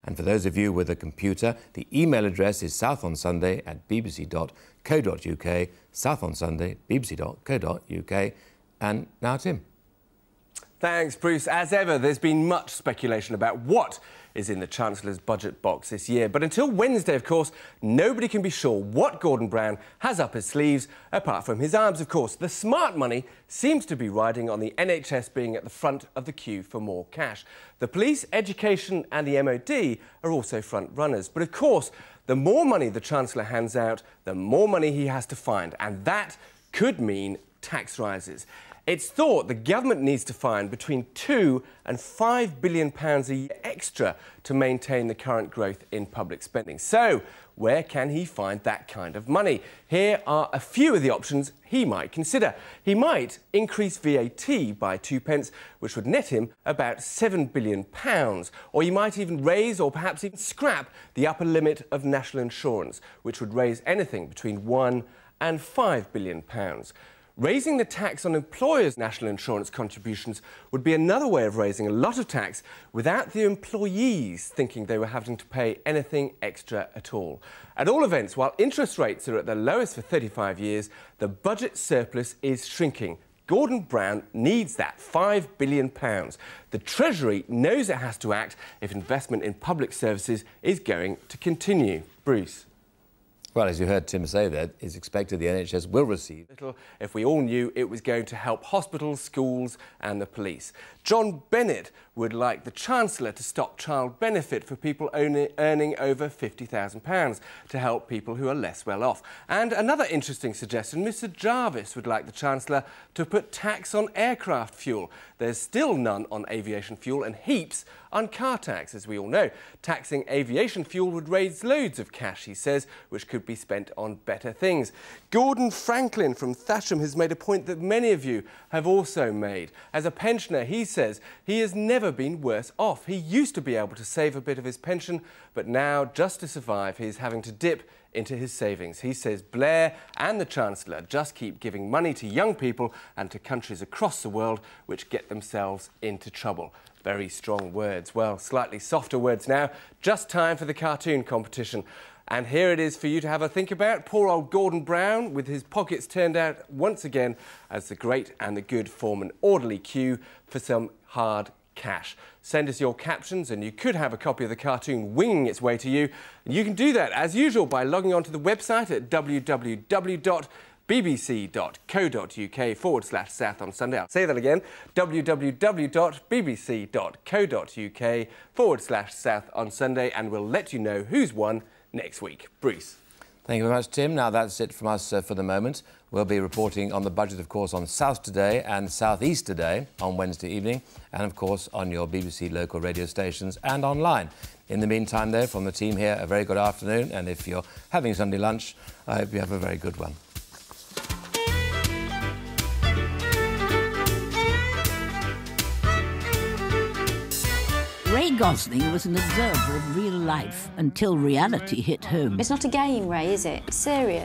And for those of you with a computer, the email address is southonsunday@bbc.co.uk, southonsunday@bbc.co.uk. And now, Tim. Thanks, Bruce. As ever, there's been much speculation about what is in the Chancellor's budget box this year. But until Wednesday, of course, nobody can be sure what Gordon Brown has up his sleeves, apart from his arms, of course. The smart money seems to be riding on the NHS being at the front of the queue for more cash. The police, education and the MOD are also front runners. But of course, the more money the Chancellor hands out, the more money he has to find. And that could mean tax rises. It's thought the government needs to find between £2 and £5 billion a year extra to maintain the current growth in public spending. So, where can he find that kind of money? Here are a few of the options he might consider. He might increase VAT by 2p, which would net him about £7 billion. Or he might even raise or perhaps even scrap the upper limit of national insurance, which would raise anything between £1 and £5 billion. Raising the tax on employers' national insurance contributions would be another way of raising a lot of tax without the employees thinking they were having to pay anything extra at all. At all events, while interest rates are at their lowest for 35 years, the budget surplus is shrinking. Gordon Brown needs that £5 billion. The Treasury knows it has to act if investment in public services is going to continue. Bruce. Well, as you heard Tim say there, it's expected the NHS will receive little if we all knew it was going to help hospitals, schools and the police. John Bennett would like the Chancellor to stop child benefit for people earning over £50,000 to help people who are less well off. And another interesting suggestion, Mr Jarvis would like the Chancellor to put tax on aircraft fuel. There's still none on aviation fuel and heaps on car tax, as we all know. Taxing aviation fuel would raise loads of cash, he says, which could be spent on better things. Gordon Franklin from Thatcham has made a point that many of you have also made. As a pensioner, he says he has never been worse off. He used to be able to save a bit of his pension, but now, just to survive, he's having to dip into his savings. He says Blair and the Chancellor just keep giving money to young people and to countries across the world which get themselves into trouble. Very strong words. Well, slightly softer words now. Just time for the cartoon competition. And here it is for you to have a think about. Poor old Gordon Brown, with his pockets turned out once again as the great and the good form an orderly queue for some hard cash. Send us your captions and you could have a copy of the cartoon winging its way to you. And you can do that, as usual, by logging onto the website at www.bbc.co.uk/South on Sunday. I'll say that again, www.bbc.co.uk/South on Sunday, and we'll let you know who's won next week. Bruce. Thank you very much, Tim. Now, that's it from us for the moment. We'll be reporting on the budget, of course, on South Today and South East Today on Wednesday evening, and, of course, on your BBC local radio stations and online. In the meantime, though, from the team here, a very good afternoon, and if you're having Sunday lunch, I hope you have a very good one. Ray Gosling was an observer of real life until reality hit home. It's not a game, Ray, is it? It's serious.